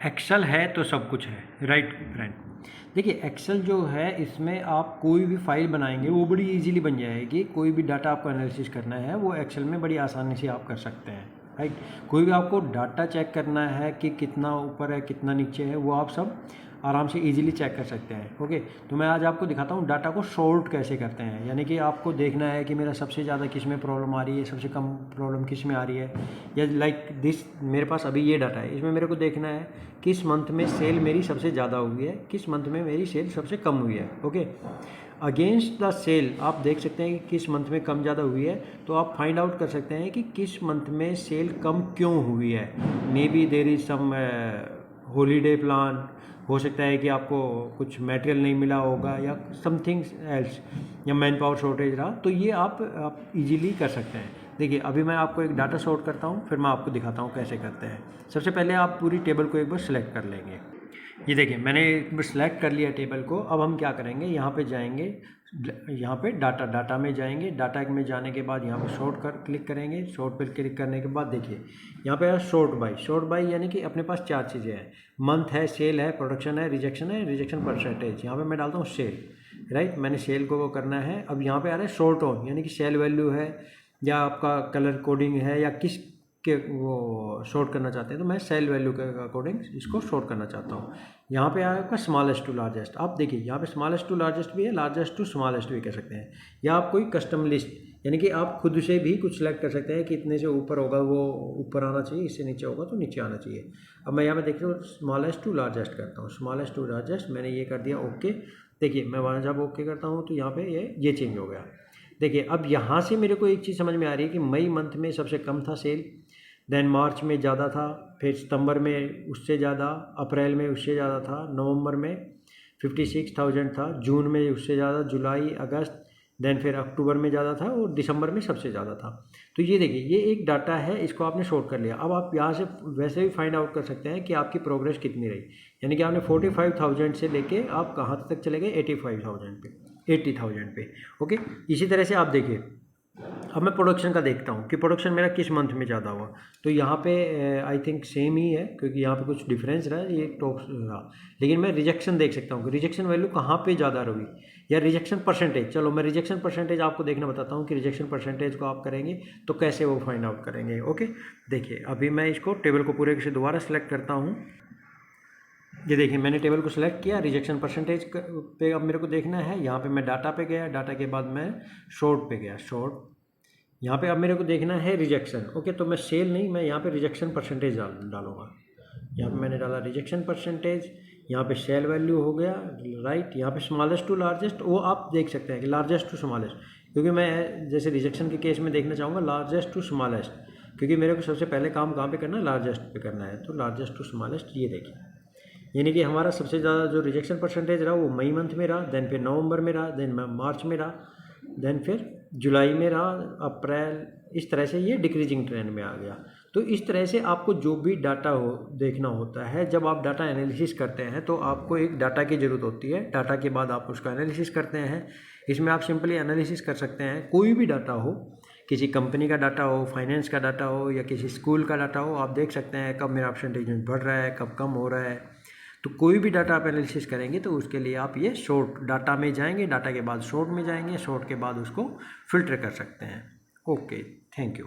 Excel है तो सब कुछ है, राइट फ्रेंड। देखिए एक्सेल जो है इसमें आप कोई भी फाइल बनाएंगे वो बड़ी इजीली बन जाएगी। कोई भी डाटा आपको एनालिसिस करना है वो एक्सेल में बड़ी आसानी से आप कर सकते हैं, राइट। कोई भी आपको डाटा चेक करना है कि कितना ऊपर है कितना नीचे है, वो आप सब आराम से इजीली चेक कर सकते हैं। ओके, तो मैं आज आपको दिखाता हूँ डाटा को सॉर्ट कैसे करते हैं। यानी कि आपको देखना है कि मेरा सबसे ज़्यादा किस में प्रॉब्लम आ रही है, सबसे कम प्रॉब्लम किस में आ रही है, या लाइक दिस मेरे पास अभी ये डाटा है, इसमें मेरे को देखना है किस मंथ में सेल मेरी सबसे ज़्यादा हुई है, किस मंथ में मेरी सेल सबसे कम हुई है। ओके, अगेंस्ट द सेल आप देख सकते हैं कि किस मंथ में कम ज़्यादा हुई है, तो आप फाइंड आउट कर सकते हैं कि किस मंथ में सेल कम क्यों हुई है। May be there is some holiday plan, हो सकता है कि आपको कुछ मटेरियल नहीं मिला होगा या समथिंग एल्स, या मैन पावर शॉर्टेज रहा, तो ये आप इजीली कर सकते हैं। देखिए अभी मैं आपको एक डाटा सॉर्ट करता हूँ, फिर मैं आपको दिखाता हूँ कैसे करते हैं। सबसे पहले आप पूरी टेबल को एक बार सिलेक्ट कर लेंगे। ये देखिए मैंने एक बार सिलेक्ट कर लिया टेबल को। अब हम क्या करेंगे, यहाँ पे जाएंगे, यहाँ पे डाटा में जाएंगे। डाटा में जाने के बाद यहाँ पे शॉर्ट क्लिक करेंगे। शॉर्ट पर क्लिक करने के बाद देखिए यहाँ पे शॉर्ट बाय यानी कि अपने पास 4 चीज़ें हैं, मंथ है, सेल है, प्रोडक्शन है, रिजेक्शन परसेंटेज। यहाँ पे मैं डालता हूँ सेल, राइट। मैंने सेल को करना है। अब यहाँ पे आ रहा है शॉर्ट ऑन, यानी कि सेल वैल्यू है या आपका कलर कोडिंग है या किस के वो शॉर्ट करना चाहते हैं, तो मैं सेल वैल्यू के अकॉर्डिंग इसको शॉर्ट करना चाहता हूँ। यहाँ पे आया आपका स्मॉलेस्ट टू लार्जेस्ट। आप देखिए यहाँ पे स्मॉलेस्ट टू लार्जेस्ट भी है, लार्जेस्ट टू स्मॉलेस्ट भी कह सकते हैं, या आप कोई कस्टम लिस्ट, यानी कि आप खुद से भी कुछ सेलेक्ट कर सकते हैं कि इतने से ऊपर होगा वो ऊपर आना चाहिए, इससे नीचे होगा तो नीचे आना चाहिए। अब मैं यहाँ पे देख रहा हूँ स्मॉलेस्ट टू लार्जेस्ट करता हूँ, स्मॉलेस्ट टू लार्जेस्ट मैंने ये कर दिया, ओके। देखिए मैं वहाँ जब ओके करता हूँ तो यहाँ पे ये चेंज हो गया। देखिए अब यहाँ से मेरे को एक चीज़ समझ में आ रही है कि मई मंथ में सबसे कम था सेल, देन मार्च में ज़्यादा था, फिर सितंबर में उससे ज़्यादा, अप्रैल में उससे ज़्यादा था, नवंबर में 56,000 था, जून में उससे ज़्यादा, जुलाई, अगस्त, देन फिर अक्टूबर में ज़्यादा था और दिसंबर में सबसे ज़्यादा था। तो ये देखिए ये एक डाटा है, इसको आपने शॉर्ट कर लिया। अब आप यहाँ से वैसे भी फाइंड आउट कर सकते हैं कि आपकी प्रोग्रेस कितनी रही, यानी कि आपने 45,000 से लेके आप कहाँ तक चले गए, 85,000 पे, 80,000 पे। ओके, इसी तरह से आप देखिए अब मैं प्रोडक्शन का देखता हूँ कि प्रोडक्शन मेरा किस मंथ में ज़्यादा हुआ। तो यहाँ पे आई थिंक सेम ही है, क्योंकि यहाँ पे कुछ डिफरेंस रहा है, ये टॉप रहा। लेकिन मैं रिजेक्शन देख सकता हूँ कि रिजेक्शन वैल्यू कहाँ पे ज़्यादा रही, या रिजेक्शन परसेंटेज। चलो मैं रिजेक्शन परसेंटेज आपको देखना बताता हूँ कि रिजेक्शन परसेंटेज को आप करेंगे तो कैसे वो फाइंड आउट करेंगे। ओके, देखिए अभी मैं इसको टेबल को पूरे से दोबारा सेलेक्ट करता हूँ। ये देखिए मैंने टेबल को सिलेक्ट किया, रिजेक्शन परसेंटेज पे अब मेरे को देखना है। यहाँ पे मैं डाटा पे गया, डाटा के बाद मैं शॉर्ट पे गया, शॉर्ट। यहाँ पे अब मेरे को देखना है रिजेक्शन। ओके, तो मैं सेल नहीं, मैं यहाँ पे रिजेक्शन परसेंटेज डालूंगा। यहाँ पे मैंने डाला रिजेक्शन परसेंटेज, यहाँ पे सेल वैल्यू हो गया, राइट। यहाँ पे स्मॉलेस्ट टू लार्जेस्ट, वो आप देख सकते हैं कि लार्जेस्ट टू स्मॉलेस्ट, क्योंकि मैं जैसे रिजेक्शन के केस में देखना चाहूँगा लार्जेस्ट टू स्मॉलेस्ट, क्योंकि मेरे को सबसे पहले काम कहाँ पे करना है, लार्जेस्ट पे करना है। तो लार्जेस्ट टू स्मॉलेस्ट, ये देखिए यानी कि हमारा सबसे ज़्यादा जो रिजेक्शन परसेंटेज रहा वो मई मंथ में रहा, देन फिर नवंबर में रहा, देन मार्च में रहा, देन फिर जुलाई में रहा, अप्रैल, इस तरह से ये डिक्रीजिंग ट्रेंड में आ गया। तो इस तरह से आपको जो भी डाटा हो देखना होता है, जब आप डाटा एनालिसिस करते हैं तो आपको एक डाटा की ज़रूरत होती है। डाटा के बाद आप उसका एनालिसिस करते हैं। इसमें आप सिंपली एनालिसिस कर सकते हैं, कोई भी डाटा हो, किसी कंपनी का डाटा हो, फाइनेंस का डाटा हो, या किसी स्कूल का डाटा हो, आप देख सकते हैं कब मेरा परसेंटेज बढ़ रहा है, कब कम हो रहा है। तो कोई भी डाटा आप एनालिसिस करेंगे तो उसके लिए आप ये शॉर्ट डाटा में जाएंगे, डाटा के बाद शॉर्ट में जाएंगे, शॉर्ट के बाद उसको फिल्टर कर सकते हैं। Okay, thank you.